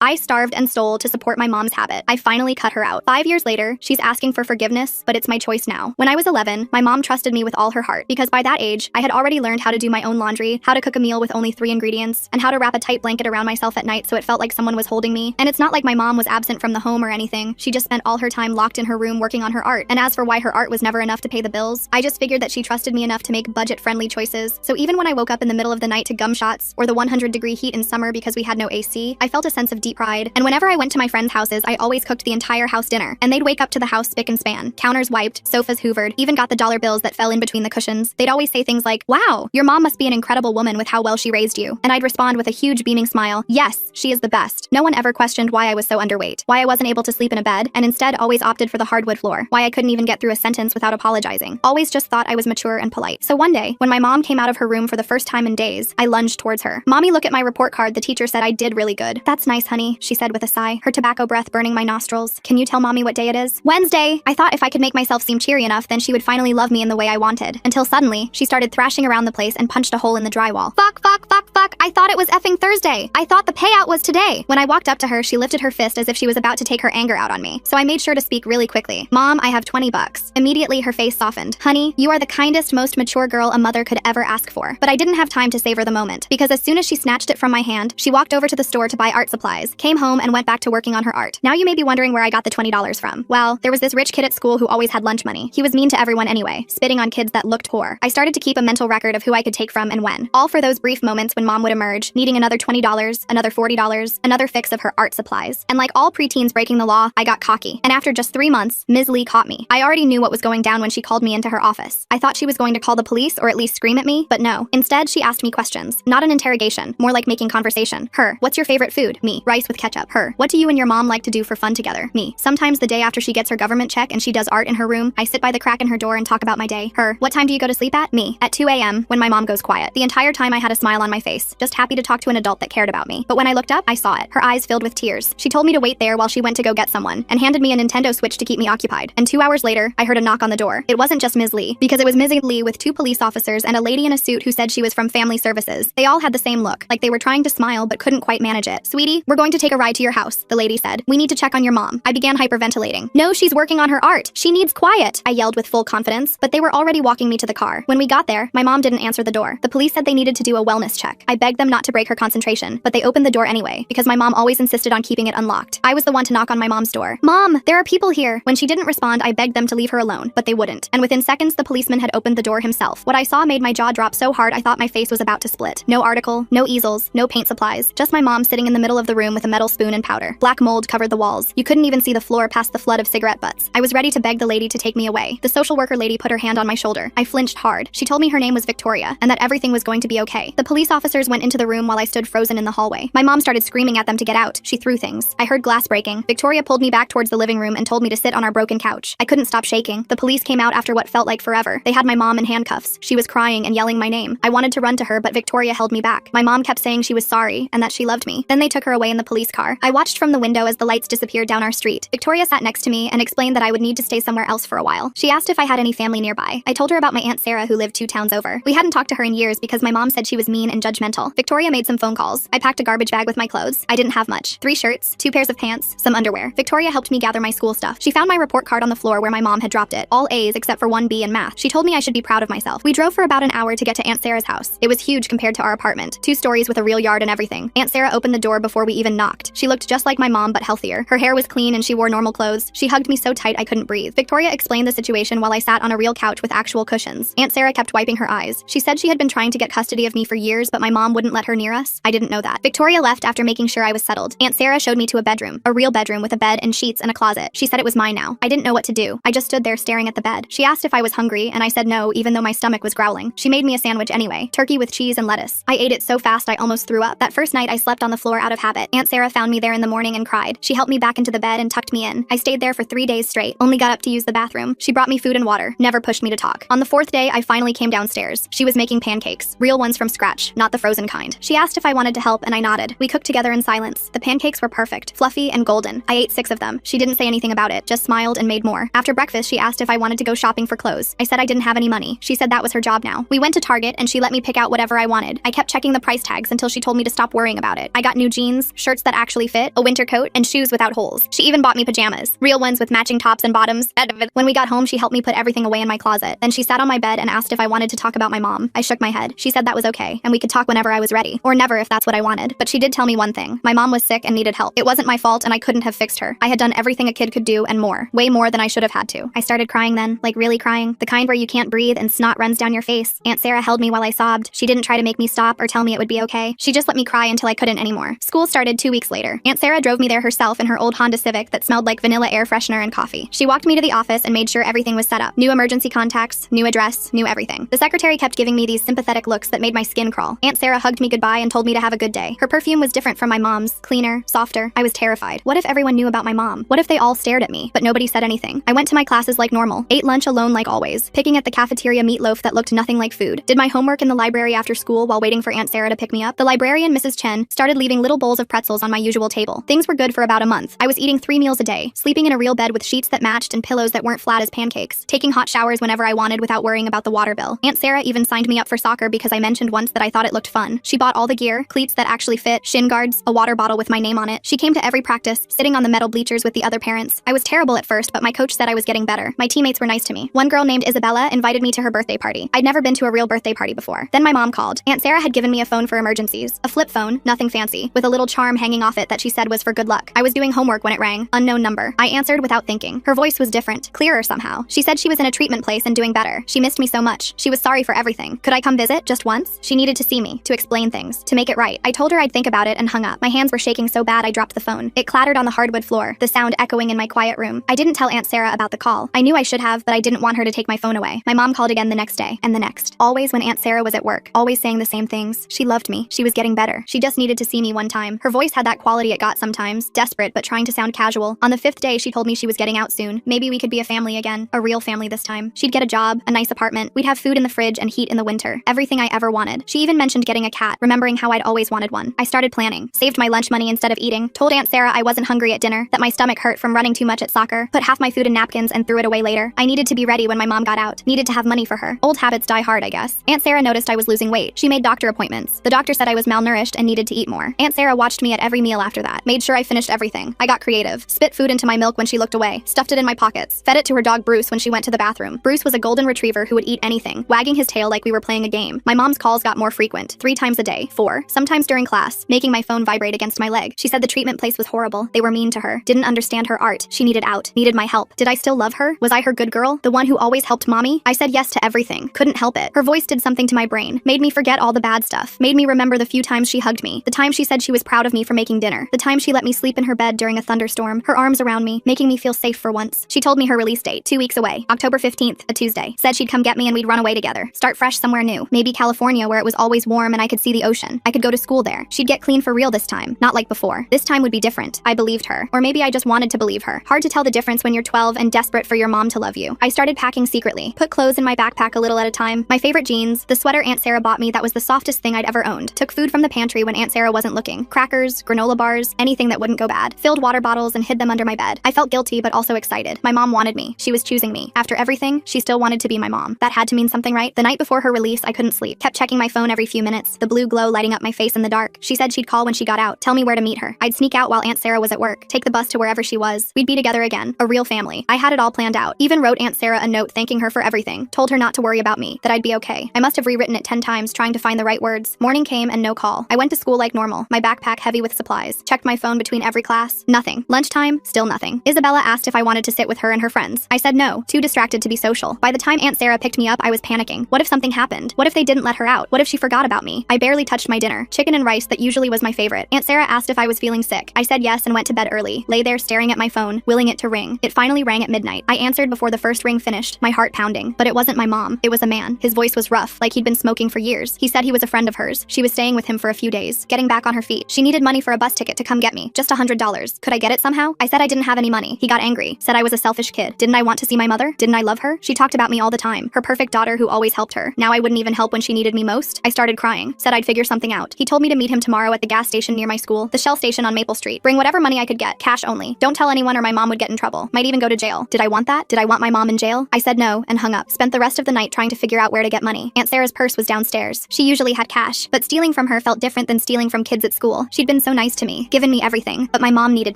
I starved and stole to support my mom's habit. I finally cut her out. 5 years later, she's asking for forgiveness, but it's my choice now. When I was 11, my mom trusted me with all her heart because by that age, I had already learned how to do my own laundry, how to cook a meal with only 3 ingredients, and how to wrap a tight blanket around myself at night so it felt like someone was holding me. And it's not like my mom was absent from the home or anything. She just spent all her time locked in her room working on her art. And as for why her art was never enough to pay the bills, I just figured that she trusted me enough to make budget-friendly choices. So even when I woke up in the middle of the night to gum shots or the 100-degree heat in summer because we had no AC, I felt a sense of deep pride. And whenever I went to my friends' houses, I always cooked the entire house dinner. And they'd wake up to the house spick and span. Counters wiped, sofas hoovered, even got the dollar bills that fell in between the cushions. They'd always say things like, "Wow, your mom must be an incredible woman with how well she raised you." And I'd respond with a huge beaming smile, "Yes, she is the best." No one ever questioned why I was so underweight, why I wasn't able to sleep in a bed, and instead always opted for the hardwood floor, why I couldn't even get through a sentence without apologizing. Always just thought I was mature and polite. So one day, when my mom came out of her room for the first time in days, I lunged towards her. "Mommy, look at my report card. The teacher said I did really good." "That's nice, honey," she said with a sigh, her tobacco breath burning my nostrils. "Can you tell Mommy what day it is?" "Wednesday." I thought if I could make myself seem cheery enough, then she would finally love me in the way I wanted. Until suddenly, she started thrashing around the place and punched a hole in the drywall. Fuck, fuck, fuck, fuck. I thought it was effing Thursday. I thought the payout was today. When I walked up to her, she lifted her fist as if she was about to take her anger out on me. So I made sure to speak really quickly. "Mom, I have $20. Immediately, her face softened. "Honey, you are the kindest, most mature girl a mother could ever ask for." But I didn't have time to savor the moment, because as soon as she snatched it from my hand, she walked over to the store to buy art supplies, came home, and went back to working on her art. Now you may be wondering where I got the $20 from. Well, there was this rich kid at school who always had lunch money. He was mean to everyone anyway, spitting on kids that looked poor. I started to keep a mental record of who I could take from and when. All for those brief moments when mom would emerge, needing another $20, another $40, another fix of her art supplies. And like all preteens breaking the law, I got cocky. And after just 3 months, Ms. Lee caught me. I already knew what was going down when she called me into her office. I thought she was going to call the police or at least scream at me, but no. Instead, she asked me questions. Not an interrogation, more like making conversation. Her, "What's your favorite food?" Me, "Rice with ketchup." Her, "What do you and your mom like to do for fun together?" Me, "Sometimes the day after she gets her government check and she does art in her room, I sit by the crack in her door and talk about my day." Her, "What time do you go to sleep at?" Me, "At 2 a.m. when my mom goes quiet." The entire time I had a smile on my face, just happy to talk to an adult that cared about me. But when I looked up, I saw it. Her eyes filled with tears. She told me to wait there while she went to go get someone, and handed me a Nintendo Switch to keep me occupied. And 2 hours later, I heard a knock on the door. It wasn't just Ms. Lee, because it was Ms. Lee with 2 police officers and a lady in a suit who said she was from Family Services. They all had the same look, like they were trying to smile but couldn't quite manage it. "Sweetie, we're going to take a ride to your house," the lady said. "We need to check on your mom." I began hyperventilating. "No, she's working on her art. She needs quiet," I yelled with full confidence, but they were already walking me to the car. When we got there, my mom didn't answer the door. The police said they needed to do a wellness check. I begged them not to break her concentration, but they opened the door anyway, because my mom always insisted on keeping it unlocked. I was the one to knock on my mom's door. "Mom, there are people here." When she didn't respond, I begged them to leave her alone, but they wouldn't. And within seconds, the policeman had opened the door himself. What I saw made my jaw drop so hard I thought my face was about to split. No article, no easels, no paint supplies, just my mom sitting in the middle of the room with a metal spoon and powder. Black mold covered the walls. You couldn't even see the floor past the flood of cigarette butts. I was ready to beg the lady to take me away. The social worker lady put her hand on my shoulder. I flinched hard. She told me her name was Victoria, and that everything was going to be okay. The police officers went into the room while I stood frozen in the hallway. My mom started screaming at them to get out. She threw things. I heard glass breaking. Victoria pulled me back towards the living room and told me to sit on our broken couch. I couldn't stop shaking. The police came out after what felt like forever. They had my mom in handcuffs. She was crying and yelling my name. I wanted to run to her, but Victoria held me back. My mom kept saying she was sorry and that she loved me. Then they took her away in the police car. I watched from the window as the lights disappeared down our street. Victoria sat next to me and explained that I would need to stay somewhere else for a while. She asked if I had any family nearby. I told her about my Aunt Sarah who lived 2 towns over. We hadn't talked to her in years because my mom said she was mean and judgmental. Victoria made some phone calls. I packed a garbage bag with my clothes. I didn't have much. 3 shirts, 2 pairs of pants, some underwear. Victoria helped me gather my school stuff. She found my report card on the floor where my mom had dropped it. All A's except for 1 B in math. She told me I should be proud of myself. We drove for about an hour to get to Aunt Sarah's house. It was huge compared to our apartment. 2 stories with a real yard and everything. Aunt Sarah opened the door before we even knocked. She looked just like my mom but healthier. Her hair was clean and she wore normal clothes. She hugged me so tight I couldn't breathe. Victoria explained the situation while I sat on a real couch with actual cushions. Aunt Sarah kept wiping her eyes. She said she had been trying to get custody of me for years, but my mom wouldn't let her near us. I didn't know that. Victoria left after making sure I was settled. Aunt Sarah showed me to a bedroom. A real bedroom with a bed and sheets and a closet. She said it was mine now. I didn't know what to do. I just stood there staring at the bed. She asked if I was hungry, and I said no, even though my stomach was growling. She made me a sandwich anyway. Turkey with cheese and lettuce. I ate it so fast I almost threw up. That first night I slept on the floor out of habit. Aunt Sarah found me there in the morning and cried. She helped me back into the bed and tucked me in. I stayed there for 3 days straight. Only got up to use the bathroom. She brought me food and water. Never pushed me to talk. On the 4th day, I finally came downstairs. She was making pancakes. Real ones from scratch, not the frozen kind. She asked if I wanted to help and I nodded. We cooked together in silence. The pancakes were perfect, fluffy and golden. I ate 6 of them. She didn't say anything about it, just smiled and made more. After breakfast, she asked if I wanted to go shopping for clothes. I said I didn't have any money. She said that was her job now. We went to Target and she let me pick out whatever I wanted. I kept checking the price tags until she told me to stop worrying about it. I got new jeans, shirts, shirts that actually fit, a winter coat, and shoes without holes. She even bought me pajamas, real ones with matching tops and bottoms. When we got home, she helped me put everything away in my closet. Then she sat on my bed and asked if I wanted to talk about my mom. I shook my head. She said that was okay, and we could talk whenever I was ready, or never if that's what I wanted. But she did tell me one thing. My mom was sick and needed help. It wasn't my fault, and I couldn't have fixed her. I had done everything a kid could do and more. Way more than I should have had to. I started crying then, like really crying. The kind where you can't breathe and snot runs down your face. Aunt Sarah held me while I sobbed. She didn't try to make me stop or tell me it would be okay. She just let me cry until I couldn't anymore. School started 2 weeks later. Aunt Sarah drove me there herself in her old Honda Civic that smelled like vanilla air freshener and coffee. She walked me to the office and made sure everything was set up. New emergency contacts, new address, new everything. The secretary kept giving me these sympathetic looks that made my skin crawl. Aunt Sarah hugged me goodbye and told me to have a good day. Her perfume was different from my mom's, cleaner, softer. I was terrified. What if everyone knew about my mom? What if they all stared at me, but nobody said anything? I went to my classes like normal, ate lunch alone like always, picking at the cafeteria meatloaf that looked nothing like food, did my homework in the library after school while waiting for Aunt Sarah to pick me up. The librarian, Mrs. Chen, started leaving little bowls of pretzels on my usual table. Things were good for about a month. I was eating 3 meals a day, sleeping in a real bed with sheets that matched and pillows that weren't flat as pancakes, taking hot showers whenever I wanted without worrying about the water bill. Aunt Sarah even signed me up for soccer because I mentioned once that I thought it looked fun. She bought all the gear, cleats that actually fit, shin guards, a water bottle with my name on it. She came to every practice, sitting on the metal bleachers with the other parents. I was terrible at first, but my coach said I was getting better. My teammates were nice to me. One girl named Isabella invited me to her birthday party. I'd never been to a real birthday party before. Then my mom called. Aunt Sarah had given me a phone for emergencies. A flip phone, nothing fancy, with a little charm hanging off it that she said was for good luck. I was doing homework when it rang. Unknown number. I answered without thinking. Her voice was different, clearer somehow. She said she was in a treatment place and doing better. She missed me so much. She was sorry for everything. Could I come visit just once? She needed to see me, to explain things, to make it right. I told her I'd think about it and hung up. My hands were shaking so bad I dropped the phone. It clattered on the hardwood floor, the sound echoing in my quiet room. I didn't tell Aunt Sarah about the call. I knew I should have, but I didn't want her to take my phone away. My mom called again the next day, and the next. Always when Aunt Sarah was at work. Always saying the same things. She loved me. She was getting better. She just needed to see me one time. Her voice had that quality it got sometimes, desperate but trying to sound casual. On the 5th day, she told me she was getting out soon. Maybe we could be a family again. A real family this time. She'd get a job, a nice apartment. We'd have food in the fridge and heat in the winter. Everything I ever wanted. She even mentioned getting a cat, remembering how I'd always wanted one. I started planning. Saved my lunch money instead of eating. Told Aunt Sarah I wasn't hungry at dinner, that my stomach hurt from running too much at soccer. Put half my food in napkins and threw it away later. I needed to be ready when my mom got out. Needed to have money for her. Old habits die hard, I guess. Aunt Sarah noticed I was losing weight. She made doctor appointments. The doctor said I was malnourished and needed to eat more. Aunt Sarah watched me at every meal after that. Made sure I finished everything. I got creative. Spit food into my milk when she looked away. Stuffed it in my pockets. Fed it to her dog Bruce when she went to the bathroom. Bruce was a golden retriever who would eat anything, wagging his tail like we were playing a game. My mom's calls got more frequent. 3 times a day. 4. Sometimes during class, making my phone vibrate against my leg. She said the treatment place was horrible. They were mean to her. Didn't understand her art. She needed out. Needed my help. Did I still love her? Was I her good girl? The one who always helped mommy? I said yes to everything. Couldn't help it. Her voice did something to my brain. Made me forget all the bad stuff. Made me remember the few times she hugged me. The time she said she was proud of me for making dinner. The time she let me sleep in her bed during a thunderstorm. Her arms around me, making me feel safe for once. She told me her release date, 2 weeks away. October 15th, a Tuesday. Said she'd come get me and we'd run away together. Start fresh somewhere new. Maybe California where it was always warm and I could see the ocean. I could go to school there. She'd get clean for real this time. Not like before. This time would be different. I believed her. Or maybe I just wanted to believe her. Hard to tell the difference when you're 12 and desperate for your mom to love you. I started packing secretly. Put clothes in my backpack a little at a time. My favorite jeans, the sweater Aunt Sarah bought me that was the softest thing I'd ever owned. Took food from the pantry when Aunt Sarah wasn't looking. Crackers, granola bars, anything that wouldn't go bad. Filled water bottles and hid them under my bed. I felt guilty but also excited. My mom wanted me. She was choosing me. After everything, she still wanted to be my mom. That had to mean something, right? The night before her release, I couldn't sleep. Kept checking my phone every few minutes, the blue glow lighting up my face in the dark. She said she'd call when she got out, tell me where to meet her. I'd sneak out while Aunt Sarah was at work, take the bus to wherever she was. We'd be together again. A real family. I had it all planned out. Even wrote Aunt Sarah a note thanking her for everything. Told her not to worry about me, that I'd be okay. I must have rewritten it 10 times trying to find the right words. Morning came and no call. I went to school like normal, my backpack heavy with supplies. Checked my phone between every class. Nothing. Lunchtime, still nothing. Isabella asked if I wanted to sit with her and her friends. I said no, too distracted to be social. By the time Aunt Sarah picked me up, I was panicking. What if something happened? What if they didn't let her out? What if she forgot about me? I barely touched my dinner. Chicken and rice that usually was my favorite. Aunt Sarah asked if I was feeling sick. I said yes and went to bed early. Lay there staring at my phone, willing it to ring. It finally rang at midnight. I answered before the first ring finished, my heart pounding. But it wasn't my mom. It was a man. His voice was rough, like he'd been smoking for years. He said he was a friend of hers. She was staying with him for a few days, getting back on her feet. She needed money for a bus ticket to come get me. Just $100. Could I get it somehow? I said I didn't have any money. He got angry. Said I was a selfish kid. Didn't I want to see my mother? Didn't I love her? She talked about me all the time. Her perfect daughter who always helped her. Now I wouldn't even help when she needed me most. I started crying. Said I'd figure something out. He told me to meet him tomorrow at the gas station near my school, the Shell station on Maple Street. Bring whatever money I could get. Cash only. Don't tell anyone or my mom would get in trouble. Might even go to jail. Did I want that? Did I want my mom in jail? I said no and hung up. Spent the rest of the night trying to figure out where to get money. Aunt Sarah's purse was downstairs. She usually had cash, but stealing from her felt different than stealing from kids at school. She'd been been so nice to me, given me everything, but my mom needed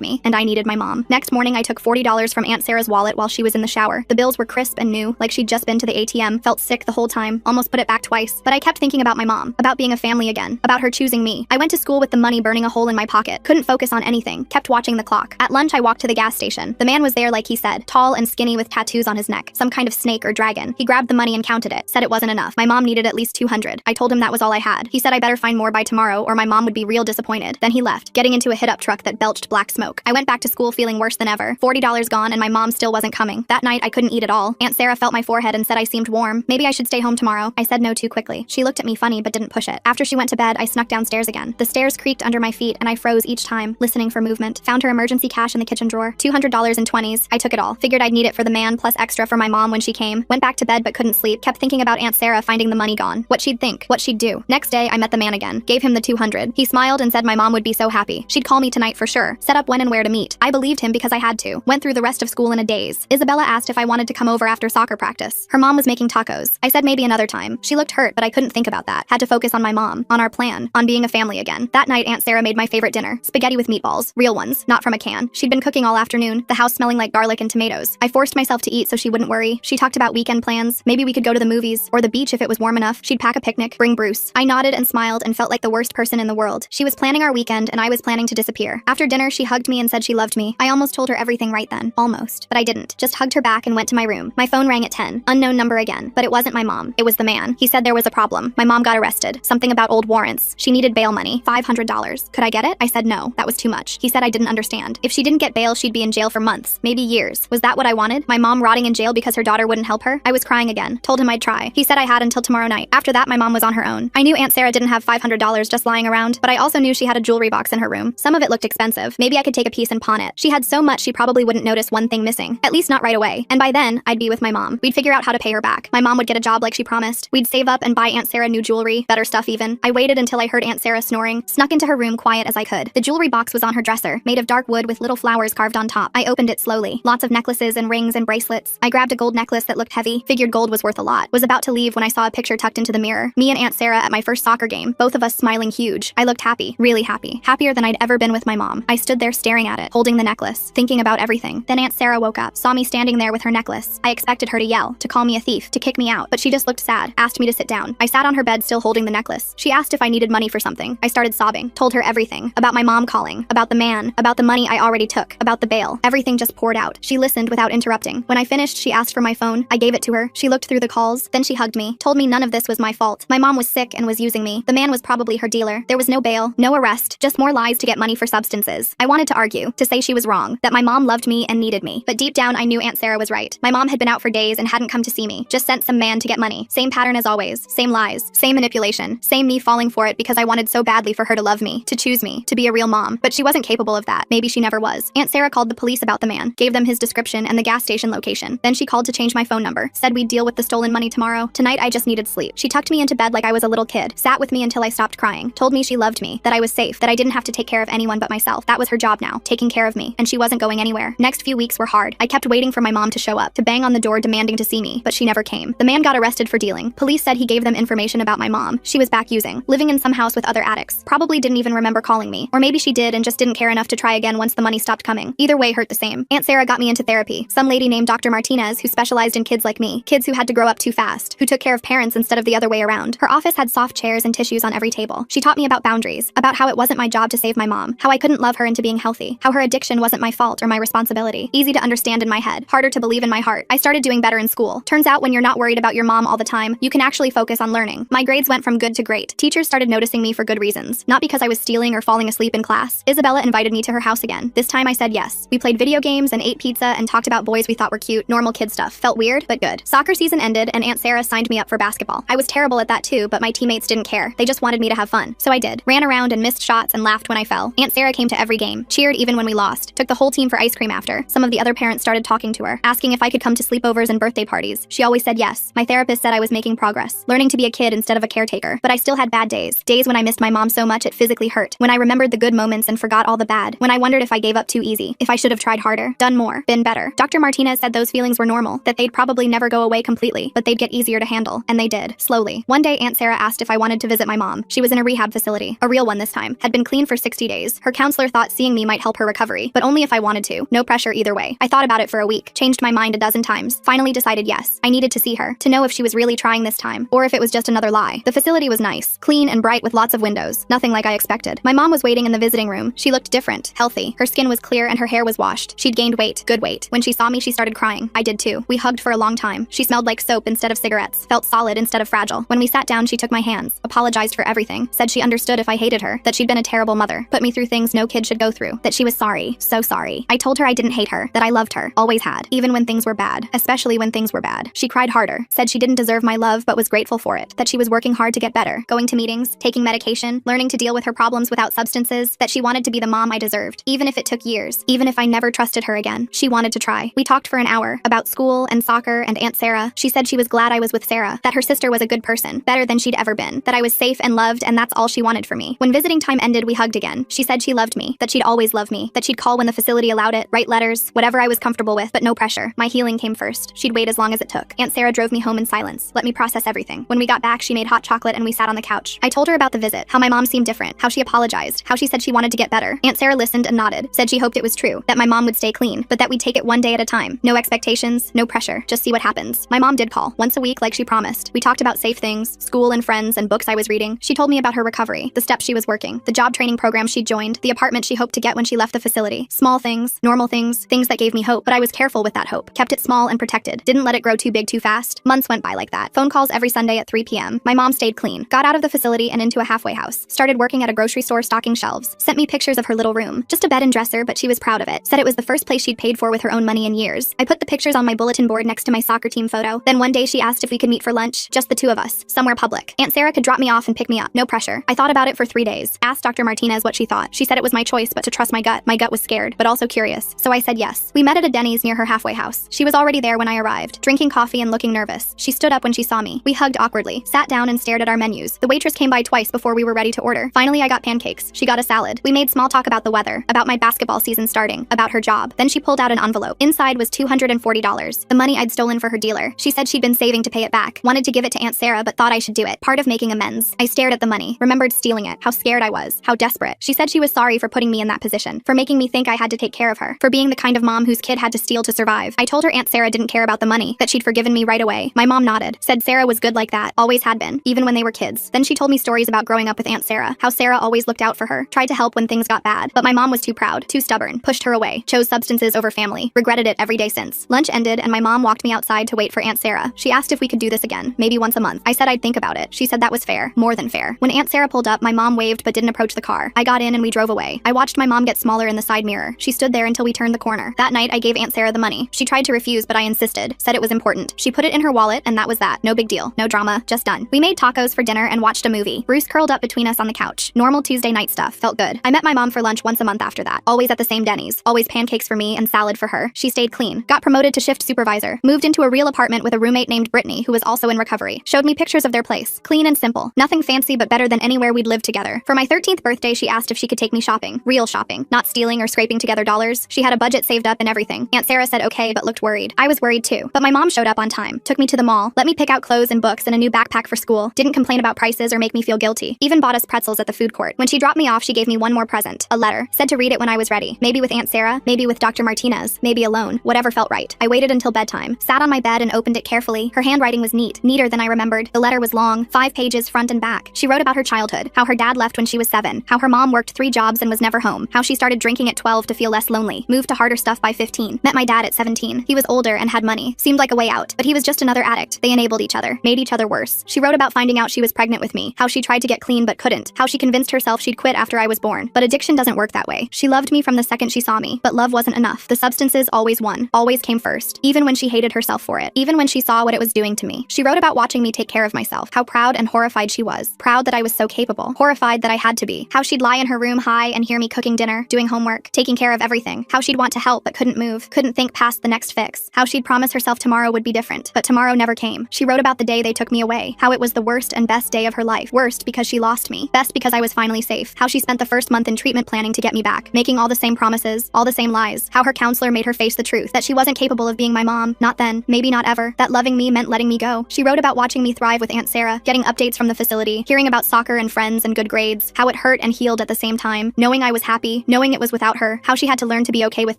me, and I needed my mom. Next morning, I took $40 from Aunt Sarah's wallet while she was in the shower. The bills were crisp and new, like she'd just been to the ATM, felt sick the whole time, almost put it back twice. But I kept thinking about my mom, about being a family again, about her choosing me. I went to school with the money burning a hole in my pocket, couldn't focus on anything, kept watching the clock. At lunch, I walked to the gas station. The man was there like he said, tall and skinny with tattoos on his neck, some kind of snake or dragon. He grabbed the money and counted it, said it wasn't enough. My mom needed at least 200. I told him that was all I had. He said I better find more by tomorrow or my mom would be real disappointed. Then he left, getting into a hit-up truck that belched black smoke. I went back to school feeling worse than ever. $40 gone and my mom still wasn't coming. That night, I couldn't eat at all. Aunt Sarah felt my forehead and said I seemed warm. Maybe I should stay home tomorrow. I said no too quickly. She looked at me funny but didn't push it. After she went to bed, I snuck downstairs again. The stairs creaked under my feet and I froze each time, listening for movement. Found her emergency cash in the kitchen drawer. $200 in 20s. I took it all. Figured I'd need it for the man plus extra for my mom when she came. Went back to bed but couldn't sleep. Kept thinking about Aunt Sarah finding the money gone. What she'd think. What she'd do. Next day, I met the man again. Gave him the 200. He smiled and said my mom would be so happy. She'd call me tonight for sure. Set up when and where to meet. I believed him because I had to. Went through the rest of school in a daze. Isabella asked if I wanted to come over after soccer practice. Her mom was making tacos. I said maybe another time. She looked hurt, but I couldn't think about that. Had to focus on my mom, on our plan, on being a family again. That night, Aunt Sarah made my favorite dinner. Spaghetti with meatballs. Real ones, not from a can. She'd been cooking all afternoon, the house smelling like garlic and tomatoes. I forced myself to eat so she wouldn't worry. She talked about weekend plans. Maybe we could go to the movies, or the beach if it was warm enough. She'd pack a picnic, bring Bruce. I nodded and smiled and felt like the worst person in the world. She was planning our weekend and I was planning to disappear. After dinner, she hugged me and said she loved me. I almost told her everything right then. Almost. But I didn't. Just hugged her back and went to my room. My phone rang at 10. Unknown number again. But it wasn't my mom. It was the man. He said there was a problem. My mom got arrested. Something about old warrants. She needed bail money. $500. Could I get it? I said no. That was too much. He said I didn't understand. If she didn't get bail, she'd be in jail for months. Maybe years. Was that what I wanted? My mom rotting in jail because her daughter wouldn't help her? I was crying again. Told him I'd try. He said I had until tomorrow night. After that, my mom was on her own. I knew Aunt Sarah didn't have $500 just lying around, but I also knew she had a jewelry box in her room. Some of it looked expensive. Maybe I could take a piece and pawn it. She had so much she probably wouldn't notice one thing missing. At least not right away. And by then, I'd be with my mom. We'd figure out how to pay her back. My mom would get a job like she promised. We'd save up and buy Aunt Sarah new jewelry, better stuff even. I waited until I heard Aunt Sarah snoring, snuck into her room quiet as I could. The jewelry box was on her dresser, made of dark wood with little flowers carved on top. I opened it slowly. Lots of necklaces and rings and bracelets. I grabbed a gold necklace that looked heavy, figured gold was worth a lot. Was about to leave when I saw a picture tucked into the mirror. Me and Aunt Sarah at my first soccer game, both of us smiling huge. I looked happy, really happy. Happier than I'd ever been with my mom. I stood there staring at it, holding the necklace, thinking about everything. Then Aunt Sarah woke up, saw me standing there with her necklace. I expected her to yell, to call me a thief, to kick me out, but she just looked sad, asked me to sit down. I sat on her bed still holding the necklace. She asked if I needed money for something. I started sobbing, told her everything, about my mom calling, about the man, about the money I already took, about the bail. Everything just poured out. She listened without interrupting. When I finished, she asked for my phone. I gave it to her. She looked through the calls, then she hugged me, told me none of this was my fault. My mom was sick and was using me. The man was probably her dealer. There was no bail, no arrest, just more lies to get money for substances. I wanted to argue, to say she was wrong, that my mom loved me and needed me. But deep down, I knew Aunt Sarah was right. My mom had been out for days and hadn't come to see me, just sent some man to get money. Same pattern as always, same lies, same manipulation, same me falling for it because I wanted so badly for her to love me, to choose me, to be a real mom. But she wasn't capable of that. Maybe she never was. Aunt Sarah called the police about the man, gave them his description and the gas station location. Then she called to change my phone number, said we'd deal with the stolen money tomorrow. Tonight, I just needed sleep. She tucked me into bed like I was a little kid, sat with me until I stopped crying, told me she loved me, that I was safe, that I didn't have to take care of anyone but myself. That was her job now, taking care of me, and she wasn't going anywhere. Next few weeks were hard. I kept waiting for my mom to show up, to bang on the door demanding to see me, but she never came. The man got arrested for dealing. Police said he gave them information about my mom. She was back using, living in some house with other addicts. Probably didn't even remember calling me. Or maybe she did and just didn't care enough to try again once the money stopped coming. Either way hurt the same. Aunt Sarah got me into therapy. Some lady named Dr. Martinez who specialized in kids like me, kids who had to grow up too fast, who took care of parents instead of the other way around. Her office had soft chairs and tissues on every table. She taught me about boundaries, about how it wasn't my job to save my mom, how I couldn't love her into being healthy, how her addiction wasn't my fault or my responsibility. Easy to understand in my head, harder to believe in my heart. I started doing better in school. Turns out when you're not worried about your mom all the time, you can actually focus on learning. My grades went from good to great. Teachers started noticing me for good reasons, not because I was stealing or falling asleep in class. Isabella invited me to her house again. This time I said yes. We played video games and ate pizza and talked about boys we thought were cute, normal kid stuff. Felt weird, but good. Soccer season ended and Aunt Sarah signed me up for basketball. I was terrible at that too, but my teammates didn't care. They just wanted me to have fun. So I did. Ran around and missed shots and laughed when I fell. Aunt Sarah came to every game, cheered even when we lost, took the whole team for ice cream after. Some of the other parents started talking to her, asking if I could come to sleepovers and birthday parties. She always said yes. My therapist said I was making progress, learning to be a kid instead of a caretaker. But I still had bad days. Days when I missed my mom so much it physically hurt. When I remembered the good moments and forgot all the bad. When I wondered if I gave up too easy. If I should have tried harder, done more, been better. Dr. Martinez said those feelings were normal, that they'd probably never go away completely, but they'd get easier to handle. And they did, slowly. One day Aunt Sarah asked if I wanted to visit my mom. She was in a rehab facility, a real one this time. Had had been clean for 60 days. Her counselor thought seeing me might help her recovery, but only if I wanted to. No pressure either way. I thought about it for a week, changed my mind a dozen times, finally decided yes. I needed to see her, to know if she was really trying this time, or if it was just another lie. The facility was nice, clean and bright with lots of windows. Nothing like I expected. My mom was waiting in the visiting room. She looked different, healthy. Her skin was clear and her hair was washed. She'd gained weight, good weight. When she saw me, she started crying. I did too. We hugged for a long time. She smelled like soap instead of cigarettes, felt solid instead of fragile. When we sat down, she took my hands, apologized for everything, said she understood if I hated her, that she'd been a terrible mother, put me through things no kid should go through, that she was sorry, so sorry. I told her I didn't hate her, that I loved her, always had, even when things were bad, especially when things were bad. She cried harder, said she didn't deserve my love but was grateful for it, that she was working hard to get better, going to meetings, taking medication, learning to deal with her problems without substances, that she wanted to be the mom I deserved, even if it took years, even if I never trusted her again. She wanted to try. We talked for an hour about school and soccer and Aunt Sarah. She said she was glad I was with Sarah, that her sister was a good person, better than she'd ever been, that I was safe and loved, and that's all she wanted for me. When visiting time ended, we hugged again. She said she loved me, that she'd always love me, that she'd call when the facility allowed it, write letters, whatever I was comfortable with, but no pressure. My healing came first. She'd wait as long as it took. Aunt Sarah drove me home in silence, let me process everything. When we got back, she made hot chocolate and we sat on the couch. I told her about the visit, how my mom seemed different, how she apologized, how she said she wanted to get better. Aunt Sarah listened and nodded, said she hoped it was true, that my mom would stay clean, but that we'd take it one day at a time. No expectations, no pressure, just see what happens. My mom did call, once a week like she promised. We talked about safe things, school and friends and books I was reading. She told me about her recovery, the steps she was working, the job training program she'd joined, the apartment she hoped to get when she left the facility. Small things, normal things that gave me hope, but I was careful with that hope. Kept it small and protected. Didn't let it grow too big too fast. Months went by like that. Phone calls every Sunday at 3 p.m. My mom stayed clean. Got out of the facility and into a halfway house. Started working at a grocery store stocking shelves. Sent me pictures of her little room. Just a bed and dresser, but she was proud of it. Said it was the first place she'd paid for with her own money in years. I put the pictures on my bulletin board next to my soccer team photo. Then one day she asked if we could meet for lunch, just the two of us, somewhere public. Aunt Sarah could drop me off and pick me up. No pressure. I thought about it for 3 days. Asked Dr. Martinez what she thought. She said it was my choice, but to trust my gut. My gut was scared, but also curious. So I said yes. We met at a Denny's near her halfway house. She was already there when I arrived, drinking coffee and looking nervous. She stood up when she saw me. We hugged awkwardly, sat down and stared at our menus. The waitress came by twice before we were ready to order. Finally, I got pancakes. She got a salad. We made small talk about the weather, about my basketball season starting, about her job. Then she pulled out an envelope. Inside was $240, the money I'd stolen for her dealer. She said she'd been saving to pay it back. Wanted to give it to Aunt Sarah, but thought I should do it. Part of making amends. I stared at the money, remembered stealing it, how scared I was, how desperate. She said she was sorry for putting me in that position, for making me think I had to take care of her, for being the kind of mom whose kid had to steal to survive. I told her Aunt Sarah didn't care about the money, that she'd forgiven me right away. My mom nodded, said Sarah was good like that, always had been, even when they were kids. Then she told me stories about growing up with Aunt Sarah, how Sarah always looked out for her, tried to help when things got bad, but my mom was too proud, too stubborn, pushed her away, chose substances over family, regretted it every day since. Lunch ended and my mom walked me outside to wait for Aunt Sarah. She asked if we could do this again, maybe once a month. I said I'd think about it. She said that was fair, more than fair. When Aunt Sarah pulled up, my mom waved but didn't approach the car. I got in and we drove away. I watched my mom get smaller in the side mirror. She stood there until we turned the corner. That night, I gave Aunt Sarah the money. She tried to refuse, but I insisted, said it was important. She put it in her wallet and that was that. No big deal, no drama, just done. We made tacos for dinner and watched a movie. Bruce curled up between us on the couch. Normal Tuesday night stuff, felt good. I met my mom for lunch once a month after that. Always at the same Denny's. Always pancakes for me and salad for her. She stayed clean. Got promoted to shift supervisor. Moved into a real apartment with a roommate named Brittany, who was also in recovery. Showed me pictures of their place. Clean and simple. Nothing fancy but better than anywhere we'd lived together. For my 13th birthday, she asked if she could take me shopping. Real shopping. Not stealing or scraping together dollars. She had a budget saved up and everything. Aunt Sarah said okay, but looked worried. I was worried too. But my mom showed up on time. Took me to the mall. Let me pick out clothes and books and a new backpack for school. Didn't complain about prices or make me feel guilty. Even bought us pretzels at the food court. When she dropped me off, she gave me one more present. A letter. Said to read it when I was ready. Maybe with Aunt Sarah, maybe with Dr. Martinez, maybe alone. Whatever felt right. I waited until bedtime. Sat on my bed and opened it carefully. Her handwriting was neat. Neater than I remembered. The letter was long. 5 pages front and back. She wrote about her childhood. How her dad left when she was 7. How her mom worked 3 jobs and was never home. How she started drinking at 12 to feel less lonely. Moved to harder stuff by 15. Met my dad at 17. He was older and had money. Seemed like a way out. But he was just another addict. They enabled each other. Made each other worse. She wrote about finding out she was pregnant with me. How she tried to get clean but couldn't. How she convinced herself she'd quit after I was born. But addiction doesn't work that way. She loved me from the second she saw me. But love wasn't enough. The substances always won. Always came first. Even when she hated herself for it. Even when she saw what it was doing to me. She wrote about watching me take care of myself. How proud and horrified she was. Proud that I was so capable. Horrified that I had to be. How she'd lie in her room high and hear me cooking dinner, doing homework, taking care of everything. How she'd want to help but couldn't move. Couldn't think past the next fix. How she'd promise herself tomorrow would be different. But tomorrow never came. She wrote about the day they took me away. How it was the worst and best day of her life. Worst because she lost me. Best because I was finally safe. How she spent the first month in treatment planning to get me back. Making all the same promises. All the same lies. How her counselor made her face the truth. That she wasn't capable of being my mom. Not then. Maybe not ever. That loving me meant letting me go. She wrote about watching me thrive with Aunt Sarah. Getting updates from the facility. Hearing about soccer and friends and good grades. How it hurt and healed at the same time, knowing I was happy, knowing it was without her, how she had to learn to be okay with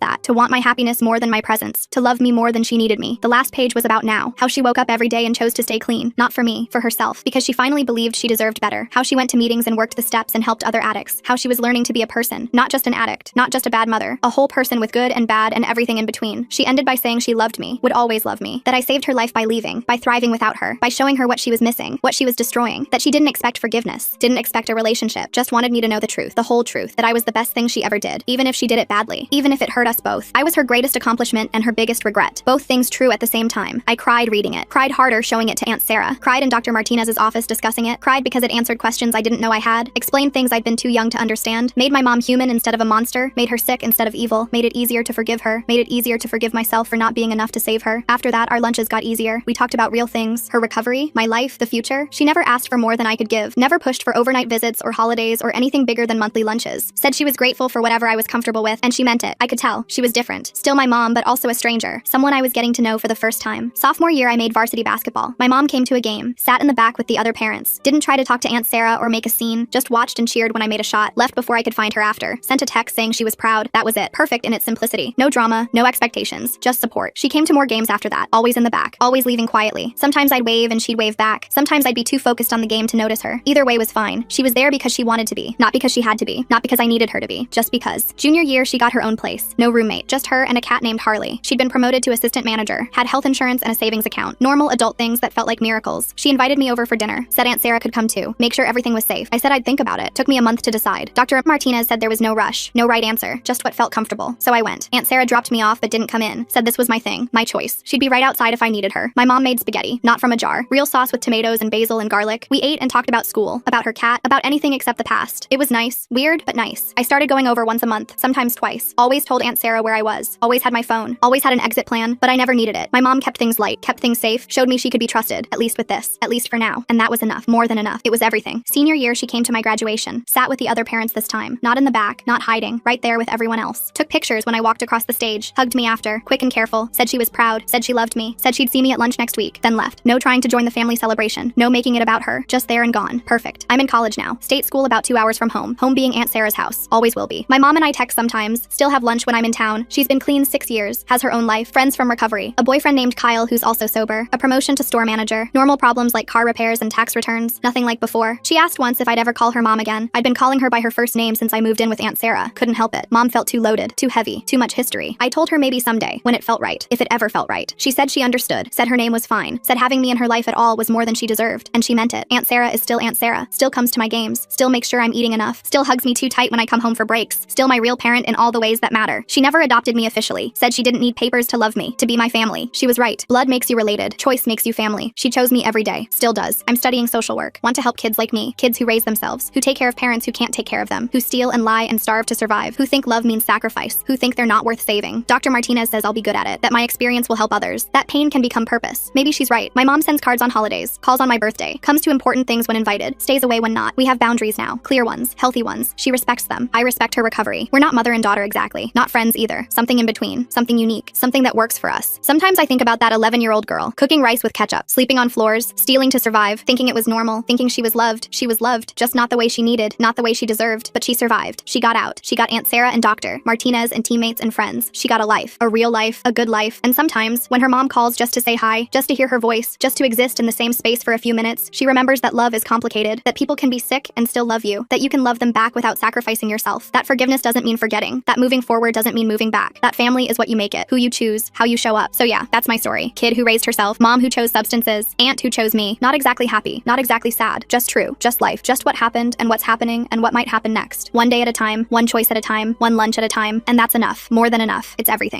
that, to want my happiness more than my presence, to love me more than she needed me. The last page was about now, how she woke up every day and chose to stay clean, not for me, for herself, because she finally believed she deserved better, how she went to meetings and worked the steps and helped other addicts, how she was learning to be a person, not just an addict, not just a bad mother, a whole person with good and bad and everything in between. She ended by saying she loved me, would always love me, that I saved her life by leaving, by thriving without her, by showing her what she was missing, what she was destroying, that she didn't expect forgiveness, didn't expect a relationship, just wanted me to know the truth, the whole truth, that I was the best thing she ever did, even if she did it badly, even if it hurt us both. I was her greatest accomplishment and her biggest regret, both things true at the same time. I cried reading it, cried harder showing it to Aunt Sarah, cried in Dr. Martinez's office discussing it, cried because it answered questions I didn't know I had, explained things I'd been too young to understand, made my mom human instead of a monster, made her sick instead of evil, made it easier to forgive her, made it easier to forgive myself for not being enough to save her. After that, our lunches got easier. We talked about real things, her recovery, my life, the future. She never asked for more than I could give, never pushed for overnight visits or holidays or anything bigger than monthly lunches. Said she was grateful for whatever I was comfortable with, and she meant it. I could tell. She was different. Still my mom, but also a stranger. Someone I was getting to know for the first time. Sophomore year, I made varsity basketball. My mom came to a game, sat in the back with the other parents, didn't try to talk to Aunt Sarah or make a scene, just watched and cheered when I made a shot, left before I could find her after, sent a text saying she was proud. That was it. Perfect in its simplicity. No drama, no expectations, just support. She came to more games after that, always in the back, always leaving quietly. Sometimes I'd wave and she'd wave back. Sometimes I'd be too focused on the game to notice her. Either way was fine. She was there because she wanted to be, not because she had to be, not because I needed her to be, just because. Junior year, she got her own place. No roommate, just her and a cat named Harley. She'd been promoted to assistant manager, had health insurance and a savings account. Normal adult things that felt like miracles. She invited me over for dinner, said Aunt Sarah could come too, make sure everything was safe. I said I'd think about it. Took me a month to decide. Dr. Martinez said there was no rush, no right answer, just what felt comfortable. So I went. Aunt Sarah dropped me off but didn't come in. Said this was my thing, my choice. She'd be right outside if I needed her. My mom made spaghetti, not from a jar. Real sauce with tomatoes and basil and garlic. We ate and talked about school, about her cat, about anything except the past. It was nice, weird, but nice. I started going over once a month, sometimes twice. Always told Aunt Sarah where I was. Always had my phone. Always had an exit plan, but I never needed it. My mom kept things light, kept things safe, showed me she could be trusted, at least with this, at least for now. And that was enough, more than enough. It was everything. Senior year, she came to my graduation, sat with the other parents this time, not in the back, not hiding, right there with everyone else. Took pictures when I walked across the stage, hugged me after, quick and careful, said she was proud, said she loved me, said she'd see me at lunch next week, then left. No trying to join the family celebration, no making it about her, just there and gone. Perfect. I'm in college now. State school about 2 hours from home being Aunt Sarah's house. Always will be. My mom and I text sometimes, still have lunch when I'm in town. She's been clean 6 years, has her own life, friends from recovery, a boyfriend named Kyle who's also sober, a promotion to store manager, normal problems like car repairs and tax returns, nothing like before. She asked once if I'd ever call her mom again. I'd been calling her by her first name since I moved in with Aunt Sarah. Couldn't help it. Mom felt too loaded, too heavy, too much history. I told her maybe someday, when it felt right, if it ever felt right. She said she understood, said her name was fine, said having me in her life at all was more than she deserved, and she meant it. Aunt Sarah is still Aunt Sarah, still comes to my games, still makes sure I'm eating enough, still hugs me too tight when I come home for breaks, still my real parent in all the ways that matter. She never adopted me officially, said she didn't need papers to love me, to be my family. She was right. Blood makes you related, choice makes you family. She chose me every day, still does. I'm studying social work, want to help kids like me, kids who raise themselves, who take care of parents who can't take care of them, who steal and lie and starve to survive, who think love means sacrifice, who think they're not worth saving. Dr. Martinez says I'll be good at it, that my experience will help others, that pain can become purpose. Maybe she's right. My mom sends cards on holidays, calls on my birthday, comes to important things when invited, stays away when not. We have boundaries now, clear ones, healthy ones. She respects them. I respect her recovery. We're not mother and daughter exactly, not friends either. Something in between, something unique, something that works for us. Sometimes I think about that 11-year-old girl, cooking rice with ketchup, sleeping on floors, stealing to survive, thinking it was normal, thinking she was loved, just not the way she needed, not the way she deserved, but she survived. She got out. She got Aunt Sarah and Dr. Martinez and teammates and friends. She got a life, a real life, a good life, and sometimes, when her mom calls just to say hi, just to hear her voice, just to exist in the same space for a few minutes, she remembers that love is complicated, that people can be sick and still love you, that you can love them back without sacrificing yourself, that forgiveness doesn't mean forgetting, that moving forward doesn't mean moving back, that family is what you make it, who you choose, how you show up. So yeah, that's my story. Kid who raised herself, mom who chose substances, aunt who chose me, not exactly happy, not exactly sad, just true, just life, just what happened and what's happening and what might happen next. One day at a time, one choice at a time, one lunch at a time, and that's enough, more than enough. It's everything.